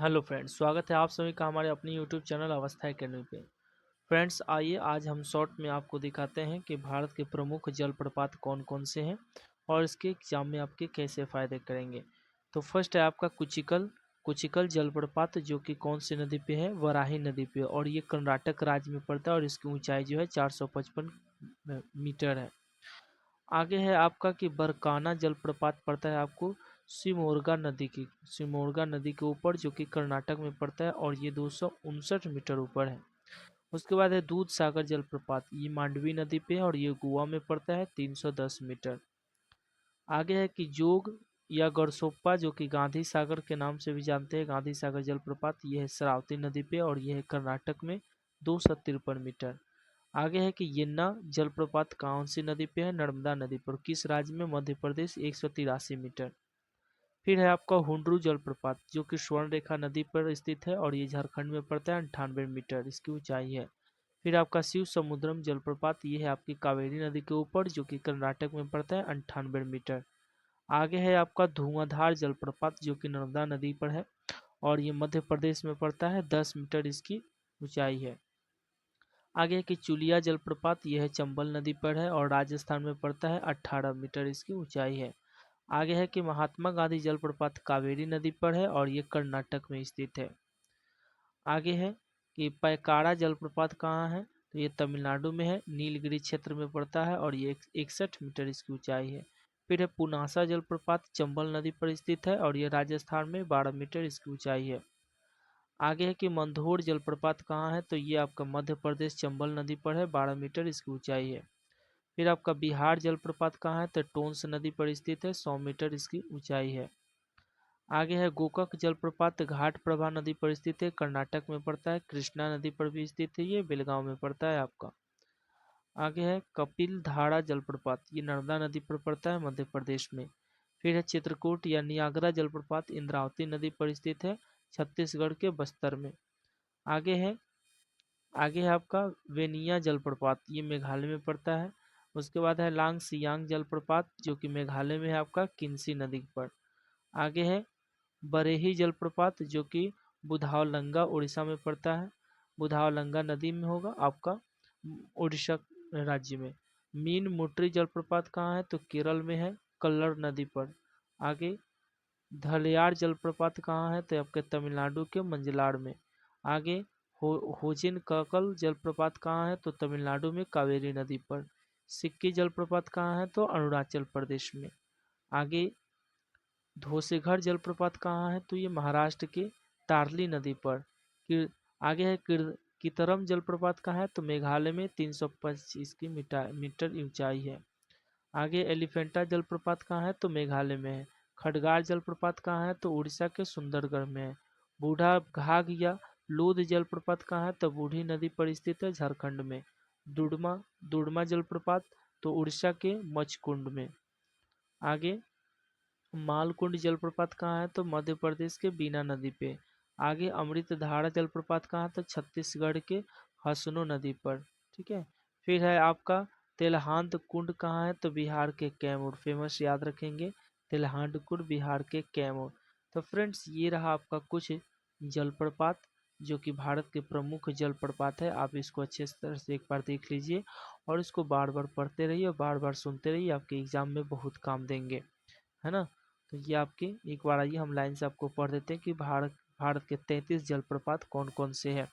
Hello friends, स्वागत है आप सभी का हमारे अपनी यूट्यूब चैनल अवस्था एकेडमी पे। फ्रेंड्स आइए आज हम शॉर्ट में आपको दिखाते हैं कि भारत के प्रमुख जलप्रपात कौन कौन से हैं और इसके एग्जाम में आपके कैसे फ़ायदे करेंगे। तो फर्स्ट है आपका कुचिकल कुचिकल जलप्रपात, जो कि कौन सी नदी पे है? वराही नदी पे, और ये कर्नाटक राज्य में पड़ता है और इसकी ऊंचाई जो है 455 मीटर है। आगे है आपका कि बरकाना जलप्रपात पड़ता है आपको शिमोगा नदी के ऊपर, जो कि कर्नाटक में पड़ता है और ये 259 मीटर ऊपर है। उसके बाद है दूध सागर जलप्रपात, ये मांडवी नदी पे है और ये गोवा में पड़ता है 310 मीटर। आगे है कि जोग या गरसोप्पा, जो कि गांधी सागर के नाम से भी जानते हैं, गांधी सागर जलप्रपात, ये है शरावती नदी पे और ये है कर्नाटक में 253 मीटर। आगे है कि येन्ना जलप्रपात कौन सी नदी पे है? नर्मदा नदी पर। किस राज्य में? मध्य प्रदेश, 183 मीटर। फिर है आपका हुंड्रू जलप्रपात, जो कि स्वर्ण रेखा नदी पर स्थित है और ये झारखंड में पड़ता है, 98 मीटर इसकी ऊंचाई है। फिर आपका शिव समुद्रम जलप्रपात, ये है आपकी कावेरी नदी के ऊपर, जो कि कर्नाटक में पड़ता है, 98 मीटर। आगे है आपका धुआंधार जलप्रपात, जो कि नर्मदा नदी पर है और ये मध्य प्रदेश में पड़ता है, 10 मीटर इसकी ऊंचाई है। आगे है कि चुलिया जलप्रपात, यह है चंबल नदी पर है और राजस्थान में पड़ता है, 18 मीटर इसकी ऊंचाई है। आगे है कि महात्मा गांधी जलप्रपात कावेरी नदी पर है और ये कर्नाटक में स्थित है। आगे है कि पैकारा जलप्रपात कहाँ है? तो ये तमिलनाडु में है, नीलगिरी क्षेत्र में पड़ता है और ये 61 मीटर इसकी ऊंचाई है। फिर है पुनासा जलप्रपात, चंबल नदी पर स्थित है और ये राजस्थान में 12 मीटर इसकी ऊंचाई है। आगे है कि मंदोर जलप्रपात कहाँ है? तो ये आपका मध्य प्रदेश चंबल नदी पर है, 12 मीटर इसकी ऊंचाई है। फिर आपका बिहार जलप्रपात कहाँ है? तो टोंस नदी पर स्थित है, 100 मीटर इसकी ऊंचाई है। आगे है गोकक जलप्रपात, घाट प्रभा नदी पर स्थित है, कर्नाटक में पड़ता है, कृष्णा नदी पर भी स्थित है, ये बेलगांव में पड़ता है आपका। आगे है कपिल धारा जलप्रपात, ये नर्मदा नदी पर पड़ता है, मध्य प्रदेश में। फिर है चित्रकूट या नियाग्रा जलप्रपात, इंद्रावती नदी पर स्थित है, छत्तीसगढ़ के बस्तर में। आगे है आगे है आपका वेनिया जलप्रपात, ये मेघालय में पड़ता है। उसके बाद है लांग सियांग जलप्रपात, जो कि मेघालय में है आपका, किन्सी नदी पर। आगे है बरेही जलप्रपात, जो कि बुधावलंगा उड़ीसा में पड़ता है, बुधावलंगा नदी में होगा आपका, उड़ीसा राज्य में। मीन मुट्री जलप्रपात कहाँ है? तो केरल में है, कल्लर नदी पर। आगे धलियार जलप्रपात कहाँ है? तो आपके तमिलनाडु के मंजलाड़ में। आगे होजिन ककल जलप्रपात कहाँ है? तो तमिलनाडु में कावेरी नदी पर। सिक्की जलप्रपात कहाँ है? तो अरुणाचल प्रदेश में। आगे धोसेघर जलप्रपात कहाँ है? तो ये महाराष्ट्र के तारली नदी पर। आगे है कितरम जलप्रपात कहाँ है? तो मेघालय में 325 की मीटर ऊंचाई है। आगे एलिफेंटा जलप्रपात कहाँ है? तो मेघालय में है। खडगार जलप्रपात कहाँ है? तो उड़ीसा के सुंदरगढ़ में है। बूढ़ा घाघ या लूद जलप्रपात कहाँ है? तो बूढ़ी नदी पर स्थित है, झारखंड में। दुडमा दुडमा जलप्रपात, तो उड़ीसा के मचकुंड में। आगे मालकुंड जलप्रपात कहाँ है? तो मध्य प्रदेश के बीना नदी पे। आगे अमृतधारा जलप्रपात कहाँ है? तो छत्तीसगढ़ के हसनो नदी पर। ठीक है। फिर है आपका तेलहांद कुंड कहाँ है? तो बिहार के कैमूर, फेमस याद रखेंगे, तेलहांद कुंड बिहार के कैमूर। तो फ्रेंड्स ये रहा आपका कुछ जलप्रपात, जो कि भारत के प्रमुख जलप्रपात है। आप इसको अच्छे तरह से एक बार देख लीजिए और इसको बार बार पढ़ते रहिए और बार बार सुनते रहिए, आपके एग्जाम में बहुत काम देंगे, है ना। तो ये आपके एक बार आइए हम लाइन से आपको पढ़ देते हैं कि भारत भारत के 33 जलप्रपात कौन कौन से हैं।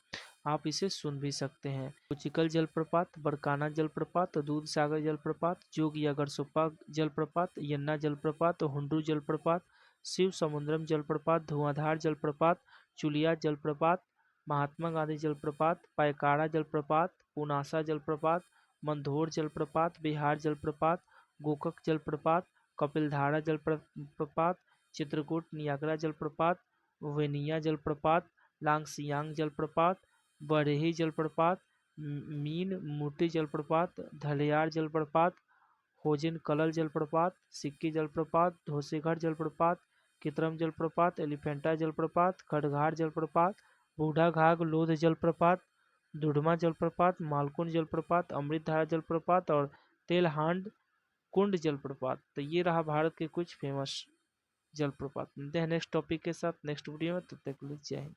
आप इसे सुन भी सकते हैं। कुचिकल जलप्रपात, बरकाना जलप्रपात, दूध सागर जलप्रपात, जोग या गरसोप्पा जलप्रपात, यन्ना जलप्रपात, हुंड्रू जलप्रपात, शिव समुद्रम जलप्रपात, धुआंधार जलप्रपात, चुलिया जलप्रपात, महात्मा गांधी जलप्रपात, पायकाड़ा जलप्रपात, पुनासा जलप्रपात, मंदोर जलप्रपात, बिहार जलप्रपात, गोकक जलप्रपात, कपिलधारा जलप्रपात, चित्रकूट नियाग्रा जलप्रपात, वेनिया जलप्रपात, लांगसियांग जलप्रपात, बरेही जलप्रपात, मीन मुटी जलप्रपात, धलियार जलप्रपात, होजिन कलल जलप्रपात, सिक्की जलप्रपात, धोसेघर जलप्रपात, कितरम जलप्रपात, एलिफेंटा जलप्रपात, खडगार जलप्रपात, बूढ़ा घाघ लोध जलप्रपात, दुधमा जलप्रपात, मालकुंड जलप्रपात, अमृतधारा जलप्रपात और तेलहांड कुंड जलप्रपात। तो ये रहा भारत के कुछ फेमस जलप्रपात। मिलते हैं नेक्स्ट टॉपिक के साथ नेक्स्ट वीडियो में, तब तक के लिए जय हिंद।